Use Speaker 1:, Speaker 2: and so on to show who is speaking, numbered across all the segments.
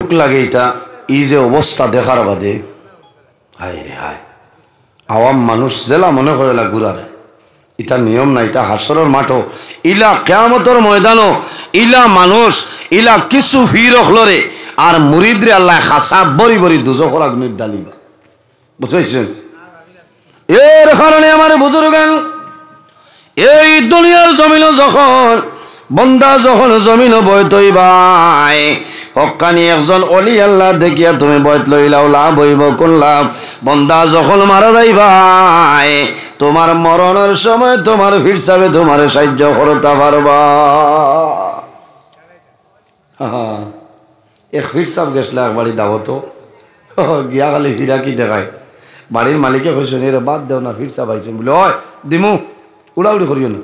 Speaker 1: দুঃখ লাগে এটা এই যে অবস্থা দেখার বাদে হায় রে হায় আওয়াম মানুষ জেলা মনে করে ঘুরারে এটা নিয়ম না এটা হাসরের মাঠও ইলা কিয়ামতের ময়দানও ইলা মানুষ ইলা কিছু ফির রখলরে আর মুরিদরে আল্লাহ খাসা বড়ি বড়ি দুজখর আগুনের ডালিবা বুঝাইছেন এর কারণে আমার বুজুর্গান এই দুনিয়ার জমিন যখন বন্দা যখন জমিন বয়ত হইবাই হক্কানি একজন অলি আল্লাহ দেখিয়া তুমি বয়ত লইলাও লাভ হইব কোন লাভ বন্দা যখন মারা যাইবাই তোমার মরণের সময় তোমার ফিরসাবে তোমার সাহায্য করতে পারবা এক ফিরসাব গেছলা একবারই দাওতো গিয়া খালি ফিরা কি দেখায় বাড়ির মালিকে কইছে রে বাদ দেও না ফিরসাব আইছেন বলে ওই দিমু উড়াউড়ি করিও না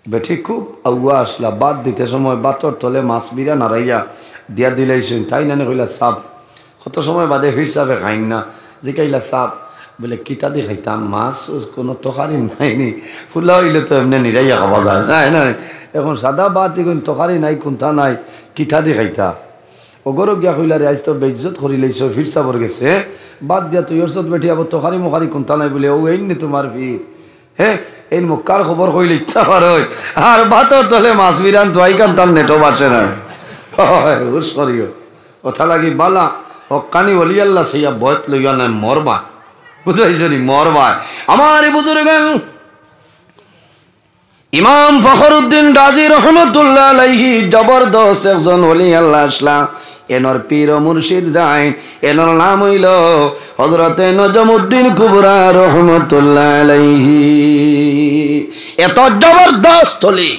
Speaker 1: বেঠি খুব আগুয়া আসলা বাদ দিতে সময় বাতর তলে মাছ বিরা নাড়াইয়া দিয়া দিলাইছেন তাই না কইলা সাপ কত সময় বাদে ফিরসাবে খাইন না যে কাইলা সাপ বলে কিতা দিয়ে খাইতাম মাছ কোনো তরকারি নাইনি ফুলা হইলে তো এমনি নিরাইয়া খাওয়া যায় না এখন সাদা বাদ এখন তরকারি নাই কোনটা নাই কিতা দিয়ে খাইতা ওগরও গিয়া কইলা রে আজ তো বেইজ্জত করি লাইছ ফিরসাবর গেছে বাদ দিয়া তুই ওর সাথে বেঠি আবার তরকারি মুখারি কোনটা নাই বলে ও এইনি তোমার ফির হে এই মক্কার খবর কইলে ইচ্ছা পার আর বাতর তলে মাছ বিরান তোয়াই কান তার নেটও বাঁচে না সরিও কথা লাগি বালা হক্কানি বলি আল্লাহ সেইয়া বয়ত লইয়া নাই মরবা বুঝাইছে নি মরবা আমার বুজুর্গ ইমাম ফখরুদ্দিন রাজি রহমতুল্লাহ আলাইহি জবরদস্ত একজন ওলি আল্লাহ আসলা এনর পীর ও মুর্শিদ যায় এনর নাম হইল হযরতে নজমউদ্দিন কুবরা রহমতুল্লাহ আলাইহি এত জবরদস্ত ওলি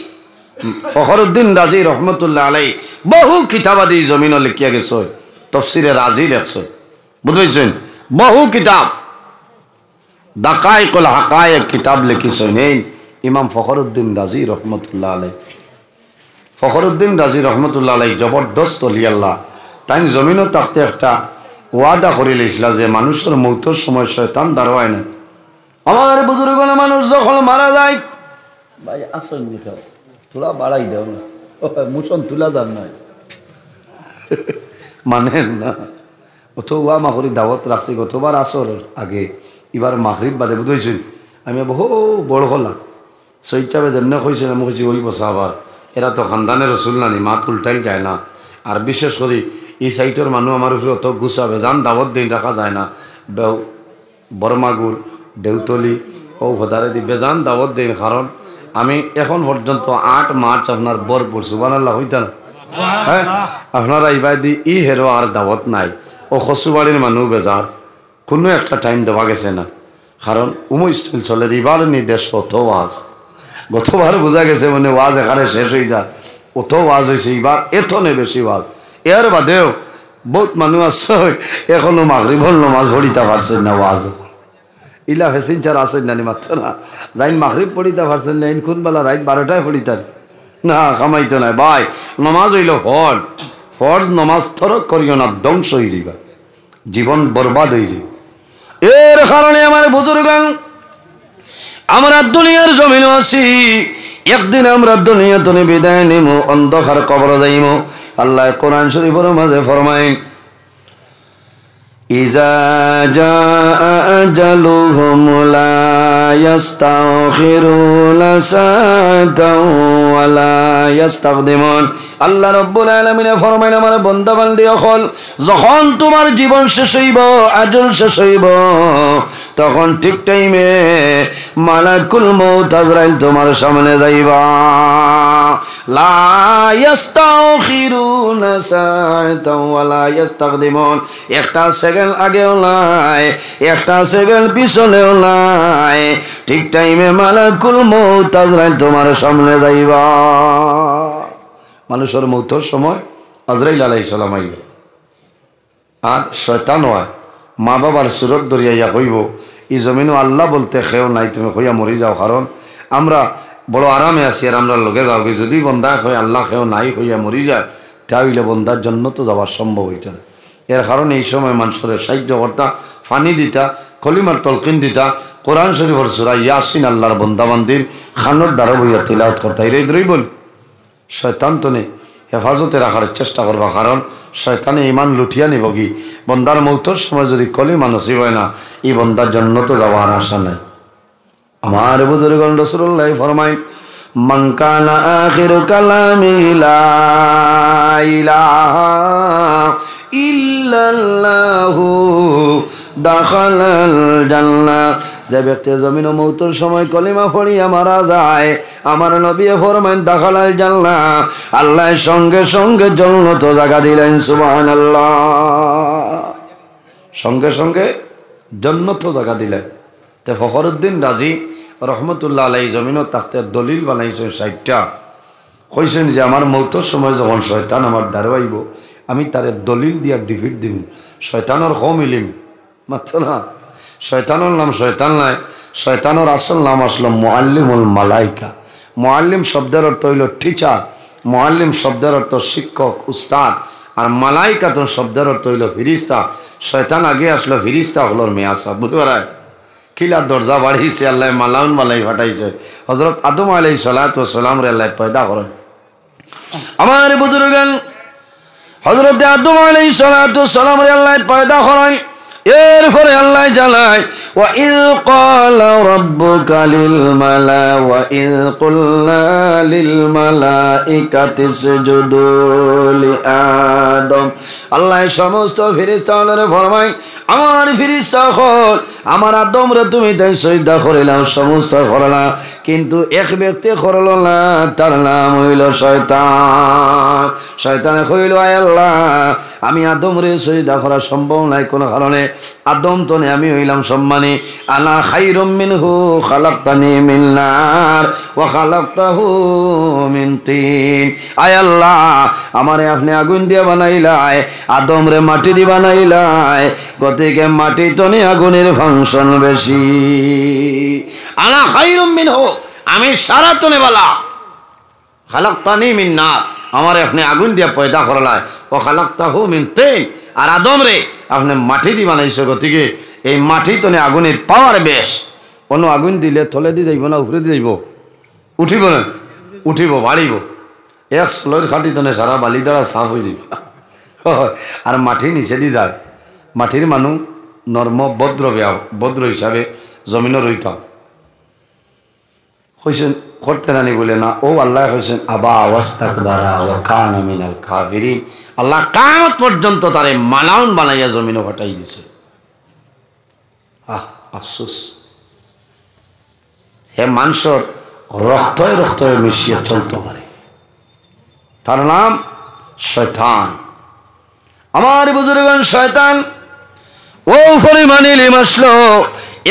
Speaker 1: ফখরুদ্দিন রাজি রহমতুল্লাহ আলাইহি বহু কিতাবাদি জমিন লিখিয়া গেছে তাফসীরে রাজি লেখছে বুঝাইছেন বহু কিতাব দাকাইকুল হাকায়েক কিতাব লিখিছেন এই ইমাম ফখরুদ্দিন রাজি রহমতুল্লাহ আলাই ফখরুদ্দিন রাজি রহমতুল্লাহ আলাই জবরদস্ত অলি আল্লাহ তাই জমিনও থাকতে একটা ওয়াদা করে লিখলা যে মানুষের মৌতের সময় শয়তান দাঁড়ায় না আমার বুজুর্গ মানুষ যখন মারা যায় ভাই আসল নিতে তোলা বাড়াই দেও না মুসন তুলা যান না মানে না অত ওয়া মাহরি দাওয়াত রাখছি গতবার আসর আগে এবার মাগরিব বাদে বুঝেছেন আমি বহু বড় হলাম সৈটাবে যেমন কইছে আমি কইছি ওই বসা আবার এরা তো খানদানের রসুল নানি মা উল্টাই যায় না আর বিশেষ করে এই সাইটের মানুষ আমার উপরে অত গুছাবে যান দাওয়াত দিন রাখা যায় না বরমাগুর দেউতলি ও হদারে দি বেজান দাওয়াত দিন কারণ আমি এখন পর্যন্ত 8 মার্চ আপনার বরপুর সুবহানাল্লাহ হইতাম হ্যাঁ আপনারা এইবার দি ই হেরো আর দাওয়াত নাই ও খসুবাড়ির মানুষ বেজার কোনো একটা টাইম দেওয়া গেছে না কারণ উমস্টুল চলে এবার নির্দেশ অত ওয়াজ গতবার বোঝা গেছে মানে ওয়াজ এখানে শেষ হয়ে যায় অত ওয়াজ হয়েছে এবার এতনে বেশি ওয়াজ এর বাদেও বহুত মানুষ আছে এখনো মাগরিবর নামাজ পড়িতে পারছেন না ওয়াজ ইলা ফেসিন চার আসেন জানি মাত্র না যাইন মাগরিব পড়িতে পারছেন না কোন বেলা রাত 12টায় পড়িতেন না কামাইতো না ভাই নমাজ হইল ফরজ নমাজ তরক করিও না ধ্বংস হয়ে যাবা জীবন বরবাদ হয়ে যাবে এর কারণে আমার বুজুর্গান আমরা দুনিয়ার জমিন আছি একদিন আমরা দুনিয়া থেকে বিদায় নিব অন্ধকার কবর যাইব আল্লাহ কোরআন শরীফের মাঝে ফরমায় ইজা জাআ আজালুহুম লা ইস্তাখিরুনা সাআতাও ওয়া লা ইস্তাকদিমুন আল্লাহ রাব্বুল আলামিন ফরমায় আমার বান্দা বান্দি সকল যখন তোমার জীবন শেষ হইব আজল শেষ হইব তখন ঠিক টাইমে মালাকুল মউত আজরাইল তোমার সামনে যাইবা লা ইস্তাখিরুনা সাআতাও ওয়া লা ইস্তাকদিমুন একটা সেকেন্ড আগেও নাই একটা সেকেন্ড পিছনেও নাই ঠিক টাইমে মালাকুল মউত আজরাইল তোমার সামনে যাইবা মানুষের মৌতের সময় আজরাইল আলাইহিস সালাম আইব আর শয়তান হয় মা বাবার সুরত দরিয়া কইব এই জমিনও আল্লাহ বলতে খেও নাই তুমি কইয়া মরি যাও কারণ আমরা বড় আরামে আছি আর আমরা লগে যাও যদি বন্দা কই আল্লাহ খেও নাই কইয়া মরি যায় তাহলে বন্দার জন্য তো যাওয়ার সম্ভব হইত না এর কারণে এই সময় মানুষের সাহায্য করতা ফানি দিতা কলিমার তলকিন দিতা কোরআন শরীফের সূরা ইয়াসিন আল্লাহর বান্দাবান্দির খানোর দ্বারা বইয়া তিলাওয়াত করতা এর বল শয়তান তো নেই হেফাজতে রাখার চেষ্টা করবা, কারণ শয়তানে ইমান লুঠিয়া নিব কি বন্দার মৌতর সময় যদি কলিমা নসিব হয় না, এই বন্দার জন্য তো যাওয়ার আশা নাই। আমার বুজুর্গগণ রাসূলুল্লাহ ফরমায়, মান কানা আখিরু কালামি লা ইলাহা ইল্লাল্লাহু দাখালাল জান্নাহ। যে ব্যক্তি জমিন ও মৌতের সময় কলিমা পড়িয়া মারা যায়, আমার নবী ফরমান দাখালাল জান্নাহ, আল্লাহ সঙ্গে সঙ্গে জান্নাত জায়গা দিলেন। সুবহানাল্লাহ। সঙ্গে সঙ্গে জান্নাত জায়গা দিলেন। তে ফখরুদ্দিন রাজি রহমতুল্লাহ আলাইহি জমিনও তাকতে দলিল বানাইছেন 60টা। কইছেন যে আমার মৌতের সময় যখন শয়তান আমার দাঁড়াইব, আমি তারে দলিল দিয়া ডিফিট দিন। শয়তানোর কম ইলিম মাত্র না, শয়তানোর নাম শয়তান নাই, শয়তানোর আসল নাম আসলো মুআল্লিমুল মালাইকা। মুআল্লিম শব্দের অর্থ হইল টিচার, মুআল্লিম শব্দের অর্থ শিক্ষক উস্তাদ, আর মালাইকাতুন শব্দের অর্থ হইল ফিরিস্তা। শয়তান আগে আসলো, ফিরিস্তা হলোর মেয়াসা। বুঝতে পারায় কিলা দরজা বাড়িয়েছে আল্লাহ, মালাউন মালাই ফাটাইছে। হযরত আদম আলাইহিস সালাতু ওয়াস সালাম রে আল্লাহ পয়দা করেন। আমার বুজুর্গান হযরত আদম আলাইহিস সালাতু ওয়াস সালাম রে আল্লাহ পয়দা করেন। এরপরে আল্লাহ জানায়, ওয়া ইয ক্বালা রাব্বুকা লিল মালা ওয়া ইয কুলনা লিল মালাইকাতি ইসজুদু লি আদম। আল্লাহ সমস্ত ফেরেশতাদের ফরমায়, আমার ফেরেশতা হল আমার আদম রে তুমি তাই সিজদা করিলাম, সমস্ত করলা, কিন্তু এক ব্যক্তি করল না, তার নাম হইল শয়তান। শয়তানে কইল, আয় আল্লাহ, আমি আদম রে সিজদা করা সম্ভব নাই কোন কারণে। আদম তো আমি হইলাম সম্মানী, আনা খাইরুম মিনহু খালাকতানি মিন নার ওয়া খালাকতাহু মিন তিন। আয় আল্লাহ, আমারে আপনি আগুন দিয়ে বানাইলাই, আদম রে মাটি দিয়ে বানাইলাই, গতিকে মাটি তো আগুনের ফাংশন বেশি। আনা খাইরুম মিনহু, আমি সারা তনে বালা, খালাকতানি মিন নার, আমারে আপনি আগুন দিয়ে পয়দা করলাই, ও খালাকতাহু মিন তিন, আর আদম রে আপনি মাটি দিয়ে বানাইছে, গতিকে এই মাটি তো আগুনের পাওয়ার বেশ। কোনো আগুন দিলে থলে দিয়ে যাইব না উপরে দিয়ে যাইব? উঠিব না, উঠিব, বাড়িব। এক স্লোর খাটি তো সারা বালি দ্বারা সাফ হয়ে যাব। আর মাটি নিচে দিয়ে যায়, মাটির মানুষ নর্ম ভদ্র ভদ্র হিসাবে জমিনও রইতাম হয়েছেন করতে নানি বলে না। ও আল্লাহ হয়েছেন আবা ওয়াস্তাকবারা ওয়া কানা মিনাল কাফিরিন। আল্লাহ কিয়ামত পর্যন্ত তারে মালাউন বানাইয়া জমিনও ফাটাই দিছে। আফসোস, হে মানুষের রক্তয় রক্তয় মিশিয়ে চলতে পারে, তার নাম শয়তান। আমার বুজুর্গগণ, শয়তান ও পরিমাণ ইলম আসলো,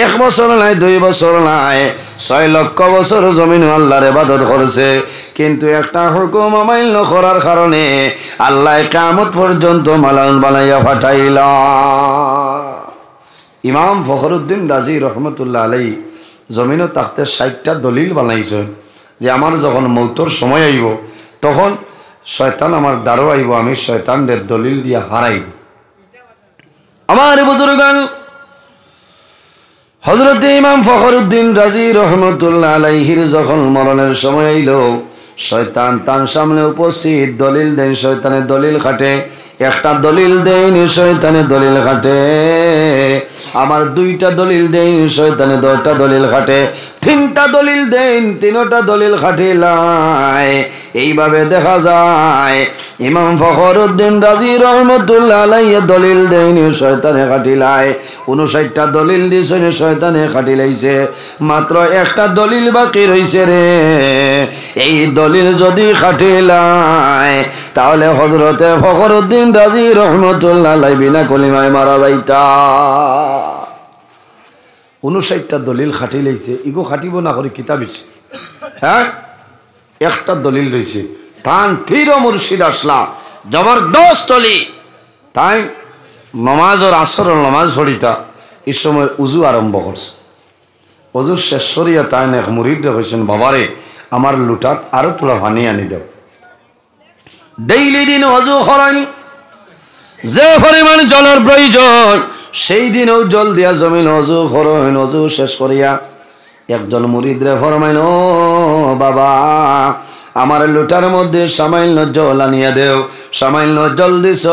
Speaker 1: 1 বছর নাই, 2 বছর নাই, 6 লক্ষ বছর জমিন আল্লাহর ইবাদত করেছে, কিন্তু একটা হুকুম অমান্য করার কারণে আল্লাহ কিয়ামত পর্যন্ত মালাউন বানাইয়া ফাটাইলা। ইমাম ফখরুদ্দিন রাজি রহমতুল্লাহ আলাইহি জমিনও তাকতে 60টা দলিল বানাইছেন যে আমার যখন মৌতর সময় আইব, তখন শয়তান আমার দ্বারও আইব, আমি শয়তানদের দলিল দিয়া হারাইব। আমার বুজুর্গান, হযরত ইমাম ফখরুদ্দিন রাজি রহমতুল্লাহ আলাইহির যখন মরণের সময় আইল, শয়তান তার সামনে উপস্থিত, দলিল দেন, শয়তানের দলিল খাটে, একটা দলিল দেন, শয়তানের দলিল খাটে, আমার 2টা দলিল দেন, শয়তানের 10টা দলিল খাটে, 3টা দলিল দেন, 3টা দলিল খাটিলাই। এইভাবে দেখা যায় ইমাম ফখরুদ্দিন রাজি রহমতুল্লাহ আলাইহি দলিল দেন, শয়তানে খাটিলাই। 59টা দলিল দিয়েছেন, শয়তানে খাটিলাইছে, মাত্র একটা দলিল বাকি রইছে রে। এই দলিল যদি খাটিলাই, তাহলে হযরতে ফখরুদ্দিন রাজি রহমতুল্লাহ আলাইহি বিনা কলিমায় মারা যাইতা। 59টা দলিল খাটিলাইছে, ইগো খাটিব না করে কিতাব, হ্যাঁ, একটা দলিল রয়েছে, তান পীর ও মুর্শিদ আসলা জবরদস্ত তলি, তাই নমাজের আসরের নমাজ পড়িতা, এই সময় উজু আরম্ভ করছে। উজু শেষ করিয়া তাই এক মুরিদ হয়েছেন, বাবারে আমার লুটাত আরো তোলা পানি আনি দাও। ডেইলি দিন অজু করেন, যে পরিমাণ জলের প্রয়োজন সেই দিনও জল দিয়া জমিন অজু করেন। অজু শেষ করিয়া একজন মুরিদ রে ফরমাইন, ও বাবা, আমার লোটার মধ্যে সামান্য জল আনিয়া দেও। সামান্য জল দিছ,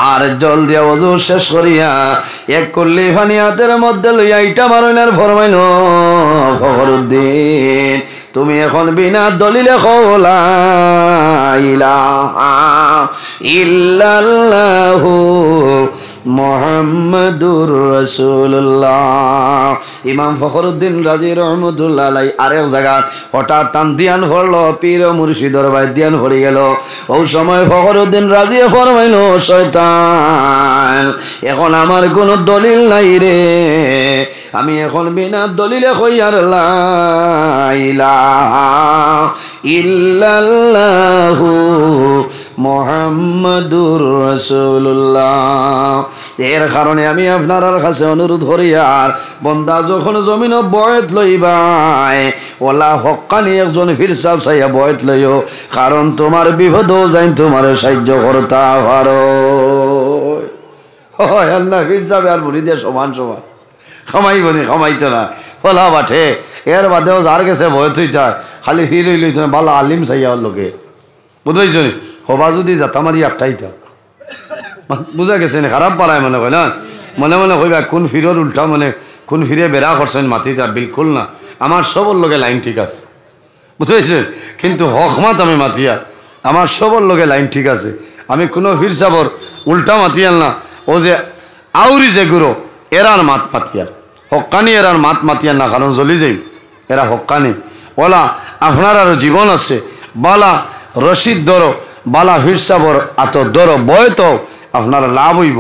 Speaker 1: আর জল দিয়া ওযু শেষ করিয়া এক কল্লি পানি হাতের মধ্যে লইয়া ইটা মারইনার ফরমাইল, ফখরুদ্দিন তুমি এখন বিনা দলিলে কও লা ইলাহা ইল্লাল্লাহু মুহাম্মাদুর রাসূলুল্লাহ। ইমাম ফখরুদ্দিন রাজি রহমতুল্লাহ আলাইহি আরেক জায়গা হঠাৎ টান দিয়ান পড়লো, পীর মুর্শিদর ভাই দিয়ান পড়ে গেল। ওই সময় ফখরুদ্দিন রাজি ফরমাইল, শয়তান এখন আমার কোনো দলিল নাই রে, আমি এখন বিনা দলিলে কইয়ার লা ইলাহা ইল্লাল্লাহু মুহাম্মাদুর রাসূলুল্লাহ। এর কারণে আমি আপনার কাছে অনুরোধ করি, আর বন্দা যখন জমিন বয়ত লইবাই ওলা হক্কানি একজন ফির সাহেব চাইয়া বয়ত লইও, কারণ তোমার বিপদও যাই তোমার সাহায্য করতে পারো। আল্লাহ ফির সাহেব আর বুড়ি দিয়ে সমান সমান খামাইবনি, খামাইতো না ওলা বাঠে। এর বাদেও যার গেছে বয়ত হইতে খালি ফির হইল ভালো আলিম চাইয়া লোকে বুঝাইছ নি, হবা যদি জাতামারি একটাই থা বুঝা গেছে না, খারাপ পারায় মনে কয় না, মনে মনে কইবা কোন ফিরর উল্টা, মানে কোন ফিরে বেড়া করছেন মাতিটা, বিলকুল না। আমার সবর লোকে লাইন ঠিক আছে, বুঝতে পেরেছেন, কিন্তু হকমাত আমি মাতিয়া, আমার সবর লোকে লাইন ঠিক আছে। আমি কোনো ফির সাবর উল্টা মাতিয়াল না, ও যে আউরি যে গুরু এরার মাত মাতিয়ার, হক্কানি এরার মাত মাতিয়ার না, কারণ জ্বলি যাই এরা হক্কানি। ওলা আপনার আরও জীবন আছে, বালা রশিদ ধরো, বালা ফির সাবর আত ধরো, বয়ত আপনার লাভ হইব,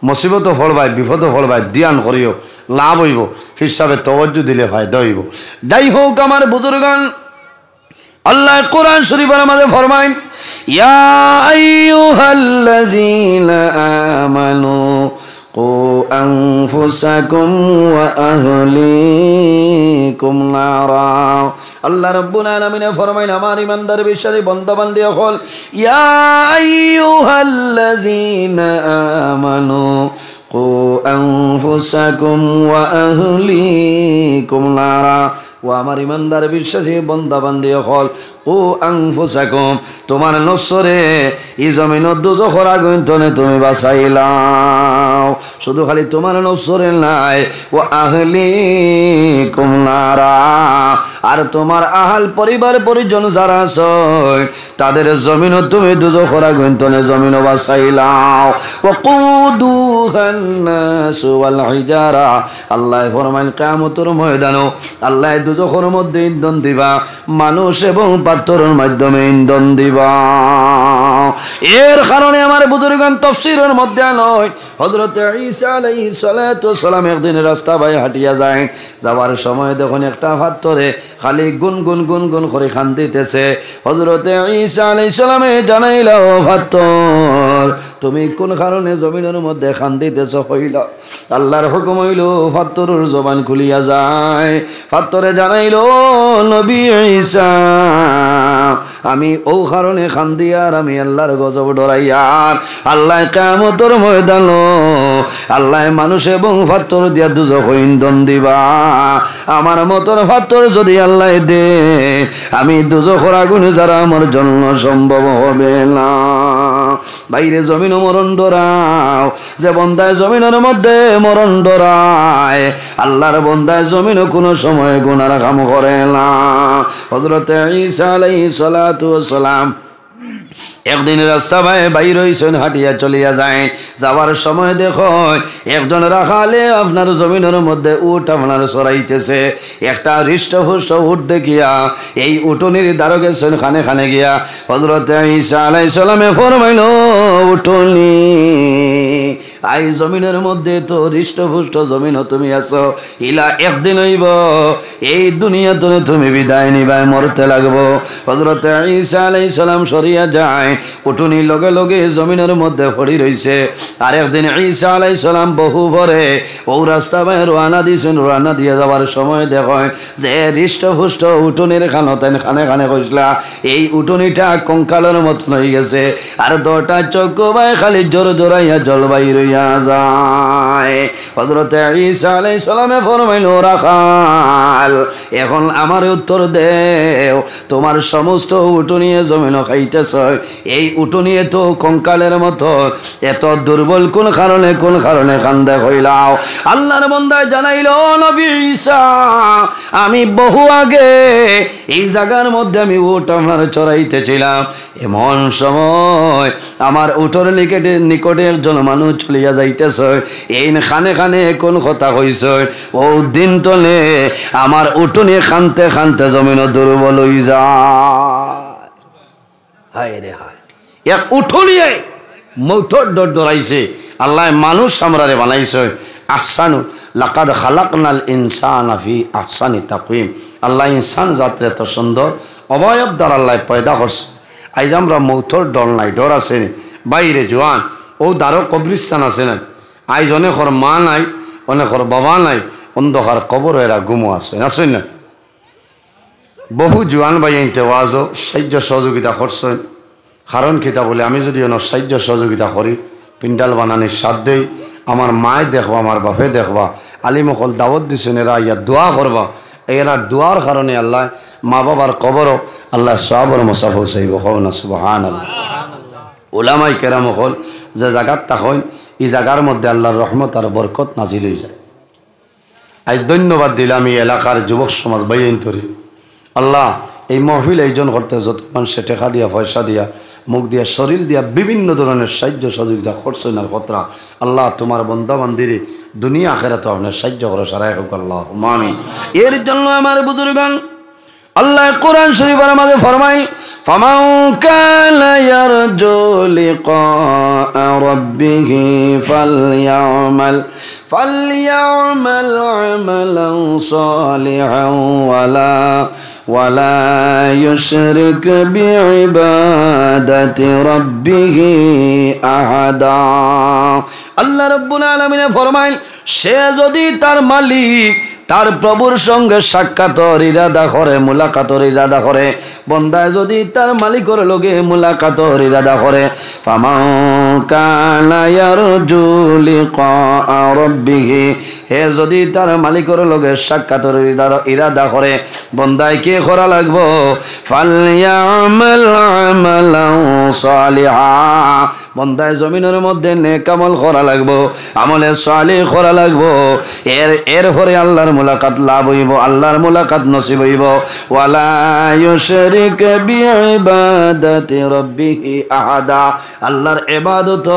Speaker 1: মুসিবতও ফলবাই, বিপদও ফলবাই, দিয়ান করিও লাভ হইব, ফির সাহেবের তওয়াজ্জু দিলে ফায়দা হইব। যাই হোক আমার বুজুর্গান, আল্লাহ কোরআন শরীফের মধ্যে ফরমায়, ইয়া আইয়ুহাল্লাযীনা আমানু কু আনফুসাকুম ওয়া আহলিকুম নারা। আল্লাহ রাব্বুল আলামিন ফরমাইল, আমার ইমানদার বিশ্বাসী বান্দা বান্দি হল, ইয়া আইয়ুহাল্লাযীনা আমানু কু আনফুসাকুম ওয়া আহলিকুম নারা। ও আমার ইমানদার বিশ্বাসী বান্দা বান্দি হল, ও আনফুসাকুম তোমার নফসরে এই জমিনত দুজখর আগুন তনে তুমি বাঁচাইলাও। শুধু খালি তোমার নফসরে নাই, ও আহলিকুম নারা, আর তোমার আহাল পরিবার পরিজন যারা আছে তাদের জমিনত তুমি দুজখর আগুন তনে জমিন বাঁচাইলাও। ওয়াকুদুহান নাসু ওয়াল হিজারা। আল্লাহ ফরমাইল, কিয়ামতের ময়দানও আল্লাহ দুজখের মধ্যে ইন্ধন দিবা, মানুষ এবং পাথরের মাধ্যমে ইন্ধন দিবা। এর কারণে আমার বুজুর্গান তাফসীরের মধ্যে নয়, হযরত ঈসা আলাইহিস সালাতু ওয়াস সালাম একদিন রাস্তা বাই হাঁটিয়া যায়, যাওয়ার সময় দেখুন একটা পাথরে খালি গুনগুন গুনগুন করে কান্দিতেছে। হযরত ঈসা আলাইহিস সালামে জানাইল, ও পাথর তুমি কোন কারণে জমিনের মধ্যে কান্দিতেছ? হইল আল্লাহর হুকুম হইল পাথরের জবান খুলিয়া যায়। পাথরে জানাইল, নবী ঈসা আমি ও কারণে কান্দি, আর আমি আল্লাহর গজব ডরাইয়ার। আল্লাহ কিয়ামতের ময়দান আল্লাহ মানুষ এবং পাথর দিয়া দুজখ ইন্ধন দিবা। আমার মতন পাথর যদি আল্লাহ দে, আমি দুজখের আগুনে যারা আমার জন্য সম্ভব হবে না। বাইরে জমিন মরণ ডরাও, যে বন্দায় জমিনের মধ্যে মরণ ডরায়, আল্লাহর বন্দায় জমিনও কোনো সময় গুনার কাম করে না। হযরত ঈসা আলাইহিস সালাতু ওয়াস সালাম একদিন রাস্তা বাইর হইছেন, হাঁটিয়া চলিয়া যায়। যাওয়ার সময় দেখো একজন রাখালে আপনার জমিনের মধ্যে উট আপনার চড়াইতেছে। একটা হৃষ্টপুষ্ট উট দেখিয়া এই উটনির দ্বারা গেছেন খানে খানে গিয়া। হযরত ঈসা আলাইহিস সালামে ফরমাইল, উটনি আই জমিনের মধ্যে তো হৃষ্টপুষ্ট জমিন তুমি আছো, ইলা একদিন হইব এই দুনিয়াতে তুমি বিদায় নিবাই, মরতে লাগবো। হযরত ঈসা আলাইহিস সালাম সরিয়া যায়, উটুনি লগে লগে জমিনের মধ্যে পড়ি রইছে। আর একদিন ঈসা আলাইহিস সালাম বহু পরে ও রাস্তা বাই রওনা দিয়েছেন। রওনা দিয়ে যাওয়ার সময় দেখেন যে হৃষ্টপুষ্ট উটুনির খানতেন খানে খানে কইসলা, এই উটুনিটা কঙ্কালের মতন হয়ে গেছে, আর দুটা চক্ষু বাই খালি জোর জোরাইয়া জল বাই রইছে। লইয়া যায়। হযরত ঈসা আলাইহিস সালামে ফরমাইলো রাখাল এখন আমার উত্তর দেও, তোমার সমস্ত উটনি জমিন খাইতেছ, এই উটনি তো কঙ্কালের মতো এত দুর্বল কোন কারণে কান্দে হইলাও? আল্লাহর বান্দা জানাইল নবী ঈসা আমি বহু আগে এই জায়গার মধ্যে আমি উট আমার চড়াইতেছিলাম, এমন সময় আমার উটর নিকটে একজন মানুষ চলিয়া যাইতেছ, এই খানে খানে কোন কথা হইছ, ও দিন তলে আমার উটনি খানতে খানতে জমিন দুর্বল হই যায়। হায় রে হায়, এক উঠলিয়ে মৌতর ডর ডরাইছে। আল্লাহ মানুষ আমরারে বানাইছে আহসানু লাকাদ খালাকনাল ইনসানা ফি আহসানি তাকওয়িম। আল্লাহ ইনসান জাতরে এত সুন্দর অবয়ব দ্বারা আল্লাহ পয়দা করছে। আইজ আমরা মৌতর ডর নাই, ডর আছে বাইরে জোয়ান ও দ্বারও কবরিস্তান আছে না, আইজ অনেকর মা নাই, অনেকর বাবা নাই, অন্ধকার কবর এরা গুমো আছে আসেন না। বহু জোয়ান ভাই আইনতে ওয়াজও সাহায্য সহযোগিতা করছেন। কারণ কিতা বলে আমি যদি সাহায্য সহযোগিতা করি পিন্ডাল বানানির সাথ দেই, আমার মায় দেখবা, আমার বাপে দেখবা, আলিমকল দাওয়াত দিছেন এরা ইয়া দোয়া করবা, এরা দোয়ার কারণে আল্লাহ মা বাবার কবরও আল্লাহ সওয়াবের মুসাফা চাইব। না সুবহানাল্লাহ। উলামায়ে কেরাম হল যে জায়গার তাকইন এই জায়গার মধ্যে আল্লাহর রহমত আর বরকত নাজিল হয়ে যায়। আজ ধন্যবাদ দিলাম এই এলাকার যুবক সমাজ বাইন তরি। আল্লাহ এই মহফিল আয়োজন করতে যত মানুষে টেকা দিয়া পয়সা দিয়া মুখ দিয়া শরীর দিয়া বিভিন্ন ধরনের সাহায্য সহযোগিতা করছেন আর কতরা আল্লাহ তোমার বন্দা বান্দিরে দুনিয়া আখেরাতে আপনার সাহায্য করো সারাই হোক আল্লাহ আমিন। এর জন্য আমার বুজুর্গান আল্লাহ কোরআন শরীফের মধ্যে ফরমায় ফামান কানা ইয়ারজু লিকা রাব্বিহি ফালইয়ামাল আমালান সালিহান ওয়ালা ইউশরিক বিইবাদাতি রাব্বিহি আহাদা। আল্লাহ রাব্বুল আলামিন ফরমায় সে যদি তার মালিক তার প্রভুর সঙ্গে সাক্ষাতের ইরাদা করে, মুলাকাতের ইরাদা করে, বন্দায় যদি তার মালিকের লগে মুলাকাতের ইরাদা করে, ফামান কানা ইয়ারজু লিকা রাব্বিহি হে যদি তার মালিকের লগে সাক্ষাতের ইরাদা করে, বন্দায় কে করা লাগবো? ফালইয়ামাল আমালান সালিহা বন্দায় জমিনের মধ্যে নেক আমল করা লাগবো, আমলে সালিহ করা লাগবো। এরপরে আল্লাহর মুলাকাত লাভ হইব, আল্লাহর মুলাকাত নসিব হইব। ওয়ালা ইউশরিক বিইবাদাতি রাব্বিহি আহাদা আল্লাহর ইবাদত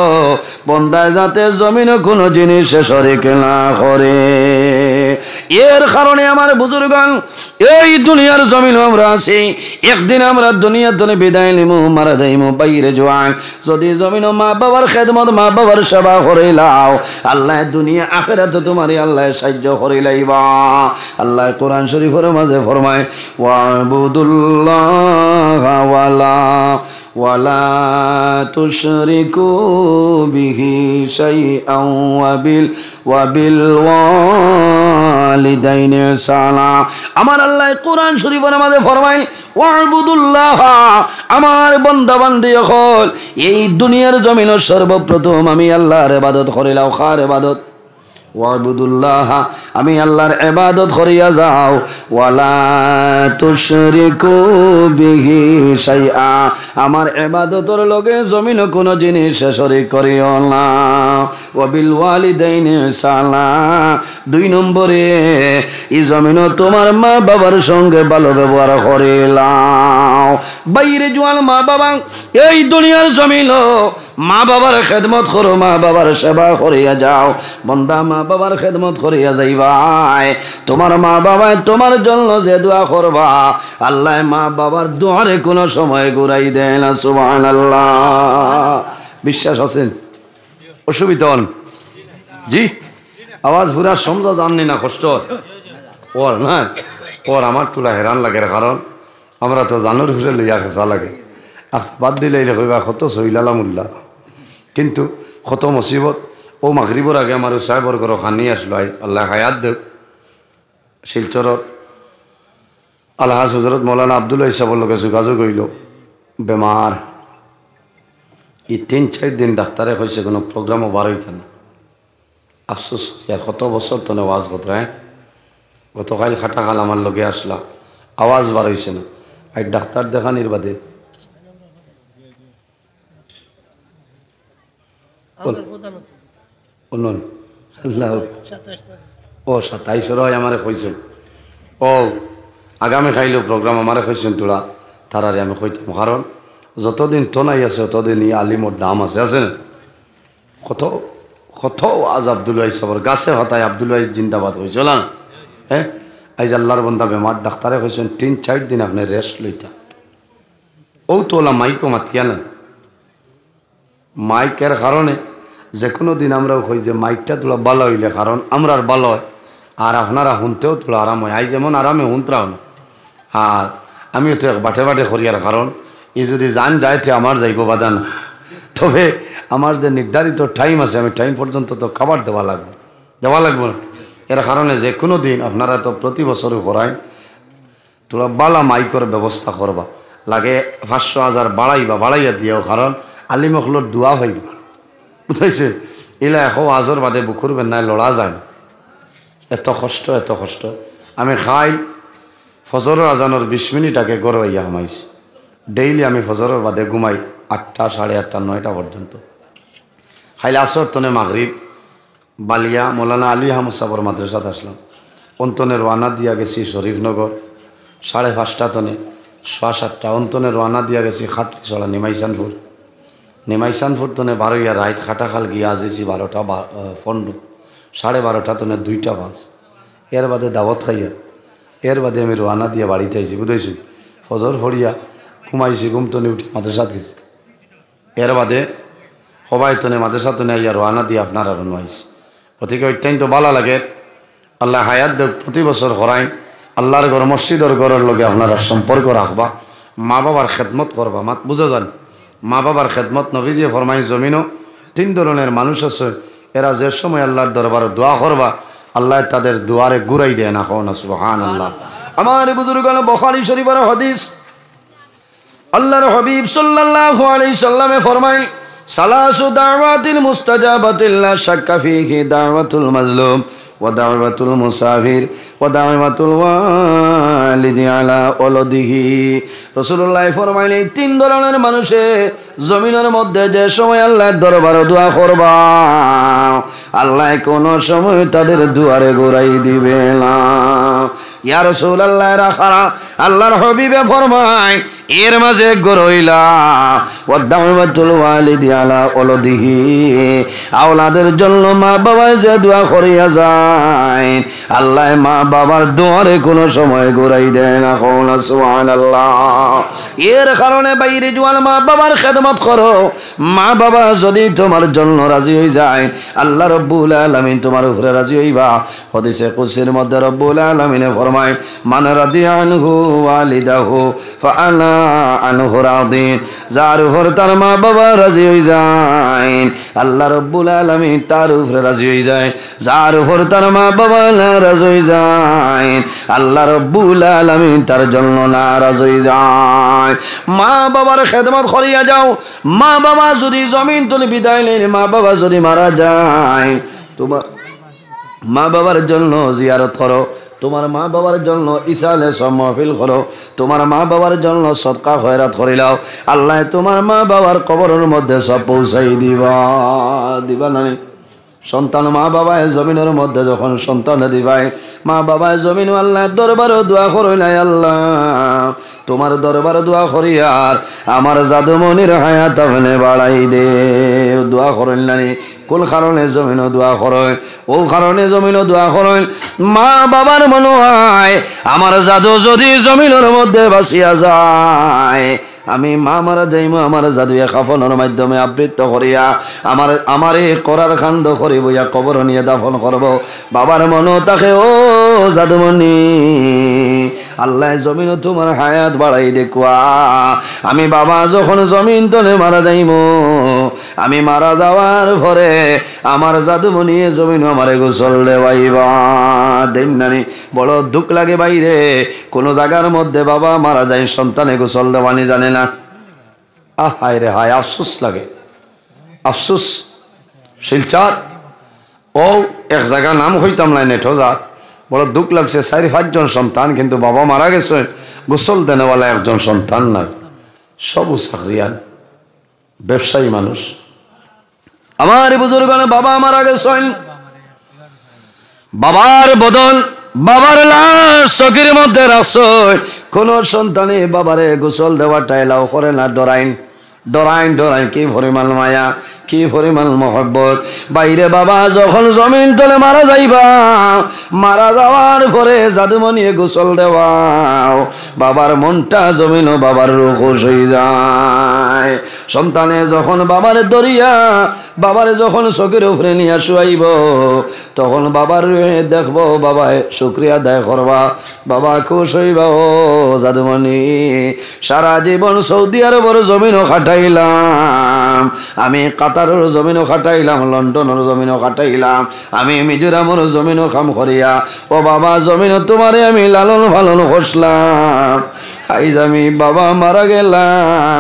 Speaker 1: বন্দায় যাতে জমিনে কোনো জিনিসে শরীক না করে। এর কারণে আমার বুজুর্গান এই দুনিয়ার জমিন আমরা আছি, একদিন আমরা দুনিয়ার জন্য বিদায় নিমু, মারা যাইমু বাইরে জোয়ান। যদি জমিন মা বাবার খেদমত মা বাবার সেবা করিলাও আল্লাহ দুনিয়া আখিরাতে তোমারই আল্লাহ সাহায্য করিলাইবা। আল্লাহ কোরআন শরীফের মাঝে ফরমায় ওয়াবুদুল্লাহ ওয়ালা তুশরিকু বিহি শাইআন ওয়াবিল ওয়ালিদাইনি ইহসানা। আমার আল্লাহ কোরআন শরীফের মাঝে ফরমায় ওয়াবুদুল্লাহ আমার বান্দা বান্দি হল এই দুনিয়ার জমিনের সর্বপ্রথম আমি আল্লাহর ইবাদত করিলাও। কার ইবাদত? ওয়াবুদুল্লাহ আমি আল্লাহর ইবাদত করিয়া যাও। ওয়ালা তুশরিকু বিহি শাইআ আমার ইবাদতের লগে জমিন কোন জিনিস শরীক করিও না। ওয়াবিল ওয়ালিদাইনি ইহসানা 2 নম্বরে এই জমিন তোমার মা বাবার সঙ্গে ভালো ব্যবহার করিলাও। বাইরে জোয়ান মা বাবা এই দুনিয়ার জমিন মা বাবার খেদমত করো, মা বাবার সেবা করিয়া যাও। বন্দা মা বাবার খেদমত করিয়া যাইবাই, তোমার মা বাবায় তোমার জন্য যে দোয়া করবা আল্লাহ মা বাবার দোয়ারে কোনো সময় ঘুরাই দেয় না। সুবহানাল্লাহ। বিশ্বাস আছেন? অসুবিধা হন জি? আওয়াজ পুরা সমঝা জাননি না? কষ্ট ওর না ওর আমার তোলা হেরান লাগে, কারণ আমরা তো জানুর ঘুরে লইয়া খেসা লাগে। বাদ দিলে কইবা কত সহিলালামুল্লাহ, কিন্তু কত মুসিবত। ও মাগরিবর আগে আমার সাহেবর ঘর খানি আসলো, আল্লাহ হায়াত দেব। শিলচরত আলহাজ হজরত মৌলানা আব্দুল্লাহ সাহেবের লোকে যোগাযোগ হইল, বেমার। এই 3-4 দিন ডাক্তারে কইছে কোনো প্রোগ্রামও বার হইতে না। আফসোস আর কত বছর তো ওয়াজ কথা গতকাল খাটা খাল আমার লগে আসলা আওয়াজ বার হয়েছে না আর ডাক্তার দেখানির বাদে শুনুন আল্লাহ ও 27 হয় আমারে কইছেন ও আগামী খাইলো প্রোগ্রাম আমারে কইছেন তোরা তারারে আমি কইতাম কারণ যতদিন তোনাই আছে ততদিন ই আলিমর দাম আছে আছে না কত কত আজ আব্দুল ওয়াইস সবর গাছে হতায় আব্দুল ওয়াইস জিন্দাবাদ হয়েছিল না হ্যাঁ আজ আল্লাহর বন্দা বেমার ডাক্তারে কইছেন 3-4 দিন আপনি রেস্ট লইতা ও তোলা মাইকও মাতিয়া না মাইকের কারণে যে কোনো দিন আমরা কই যে মাইকটা তোলা ভালো হইলে কারণ আমরা ভালো হয় আর আপনারা শুনতেও তোলা আরাম হয় আই যেমন আরামে শুনতাম না আর আমিও তো বাটে বাটে করিয়ার কারণ এই যদি জান যাইতে আমার যাইব বাধা না তবে আমার যে নির্ধারিত টাইম আছে আমি টাইম পর্যন্ত তো খাবার দেওয়া লাগবে না এর কারণে যে কোনো দিন আপনারা তো প্রতি বছরই করায় তোরা বালা মাইকর ব্যবস্থা করবা লাগে 500,000 বাড়াইয়া দিও কারণ আলিমখলোর দোয়া হইবা বুঝাইছে এলা এখন আজর বাদে বুকুর বেন্নায় লড়া যায় এত কষ্ট আমি খাই ফজরের আজানোর 20 মিনিট আগে গড় হইয়া হামাইছি ডেইলি আমি ফজরের বাদে ঘুমাই 8টা 8:30 9টা পর্যন্ত খাইলে আসর তনে মাগরিব বালিয়া মৌলানা আলী আহমদ সাবর মাদ্রাসাত আসলাম অন্তনে রওনা দিয়া গেছি শরীফনগর 5:30 তনে 7:30 অন্তনে রওনা দিয়া গেছি খাটলিছড়া নিমাইসানপুর তনে 12 রাত খাটাখাল গিয়া আসেছি 12টা 15 12:30 তনে 2টা বাজ এর বাদে দাওয়াত খাইয়া এর বাদে আমি রওনা দিয়া বাড়িতে আইছি বুঝেছি ফজর ফড়িয়া ঘুমাইছি ঘুমতনে উঠি মাদ্রাসাত গেছি এর বাদে সবাই তনে মাদ্রাসা তনে আইয়া রওনা দিয়ে আপনার আর আইছি গতিকে অত্যন্ত ভালো লাগে আল্লাহ হায়াত দেব প্রতি বছর করাই আল্লাহর ঘর মসজিদের ঘরের লগে আপনারা সম্পর্ক রাখবা মা বাবার খেদমত করবা মাত বুঝা যান মা বাবার খেদমত নবীজি ফরমাই জমিনও 3 ধরনের মানুষ আছে এরা যে সময় আল্লাহর দরবারে দোয়া করবা আল্লাহ তাদের দুয়ারে ঘুরাই দেয় না কোন সুবহানাল্লাহ আমার বুজুর্গণ বুখারী শরীফের হাদিস আল্লাহর হাবিব সাল্লাল্লাহু আলাইহি সাল্লামে ফরমায় সালাসু দাওয়াতিল মুস্তাজাবাতিল লা শাক্কা ফীহি দাওয়াতুল মাজলুম ওয়া দাওয়াতুল মুসাফির ওয়া দাওয়াতুল ওয়ালিদি আলা ওয়ালাদিহি রাসূলুল্লাহ ফরমাইলেন 3 ধরনের মানুষে জমিনের মধ্যে যে সময় আল্লাহর দরবারে দোয়া করবা আল্লাহ কোন সময় তাদের দুয়ারে ঘুরাই দিবে না ইয়া রাসূলুল্লাহ রাখারা আল্লাহর হাবিবে ফরমায় এর মাঝে গরইলা ওয়া দাওয়াতুল ওয়ালিদি আলা ওয়ালাদিহি আওলাদের জন্য মা বাবা যে দোয়া করিয়া যায় আল্লাহ মা বাবার দুয়ারে কোনো সময় ঘুরাই দেয় না কোনা সুবহানাল্লাহ এর কারণে বাইরে জওয়ান মা বাবার খেদমত করো মা বাবা যদি তোমার জন্য রাজি হয়ে যায় আল্লাহ রাব্বুল আলামিন তোমার উপরে রাজি হইবা হাদিসে কুদসির মধ্যে রাব্বুল আলামিন ফরমায় মান রাদিয়া আনহু ওয়ালিদাহু ফাআনা আনহু রাদিন যার উপর তার মা বাবা রাজি হয়ে যায় আল্লাহ রাব্বুল আলামিন তার উপরে রাজি হয়ে যায় যার উপর তার মা বাবা নারাজ হয়ে যায় আল্লাহ রাব্বুল আলামিন তার জন্য নারাজ হয়ে যায় মা বাবার খেদমত করিয়া যাও মা বাবা যদি জমিন তুলে বিদায় নেন মা বাবা যদি মারা যায় তোমার মা বাবার জন্য জিয়ারত করো তোমার মা বাবার জন্য ইসালে মাহফিল করো তোমার মা বাবার জন্য সদকা খয়রাত করিলাও আল্লাহ তোমার মা বাবার কবরের মধ্যে সব পৌঁছাই দিবা না সন্তান মা বাবায় জমিনের মধ্যে যখন সন্তান দিবাই মা বাবায় জমিন আল্লাহ দরবারে দোয়া করিলাই আল্লাহ তোমার দরবারে দোয়া করি আর আমার জাদুমনির হায়াত আপনি বাড়াই দে দোয়া করেন না কোন কারণে জমিন দোয়া করেন ও কারণে জমিন দোয়া করেন মা বাবার মনে হয় আমার জাদু যদি জমিনের মধ্যে বাসিয়া যায় আমি মা মারা যাইমু আমার জাদুয়া কাফনের মাধ্যমে আবৃত করিয়া আমারে করার কাণ্ড করিব ইয়া কবর নিয়ে দাফন করব বাবার মনো তাকে ও জাদুমণি আল্লাহ জমিন তোমার হায়াত বাড়াই দেখুয়া আমি বাবা যখন জমিন তলে মারা যাইমু আমি মারা যাওয়ার পরে আমার জাদুমণি জমিন আমারে গোসল দেওয়াইবা দেন নানি বড় দুঃখ লাগে বাইরে কোন জায়গার মধ্যে বাবা মারা যায় সন্তানে গোসল দেওয়ানি জানে না হায় রে হায় আফসোস লাগে আফসোস শিলচার ও এক জায়গা নাম হইতাম নাই নেঠো যা বড় দুঃখ লাগছে 4-5 সন্তান কিন্তু বাবা মারা গেছে গোসল দেনেওয়ালা একজন সন্তান নাই সব চাকরিয়ান ব্যবসায়ী মানুষ আমার বুজুর্গানে বাবা মারা গেছেন বাবার বদল বাবার লাশ চকির মধ্যে রাখছে কোন সন্তানে বাবারে গোসল দেওয়াটা এলাও করে না ডরাইন কি পরিমাণ মায়া কি পরিমাণ মহব্বত বাইরে বাবা যখন জমিন তলে মারা যাইবা মারা যাওয়ার পরে জাদুমনিয়ে গোসল দেওয়াও বাবার মনটা জমিন বাবার রূহ হয়ে যায় সন্তানে যখন বাবারে দরিয়া বাবারে যখন চোখের উপরে নিয়ে শুয়াইব তখন বাবার দেখবো বাবা শুক্রিয়া আদায় করবা বাবা খুশ হইবা ও জাদুমণি সারা জীবন সৌদি আরবের জমিনও খাটাইলাম আমি কাতারের জমিনও খাটাইলাম লন্ডনের জমিনও খাটাইলাম আমি মিজোরামের জমিনও কাম করিয়া ও বাবা জমিন তোমারে আমি লালন পালন করলাম আইজ আমি বাবা মারা গেলাম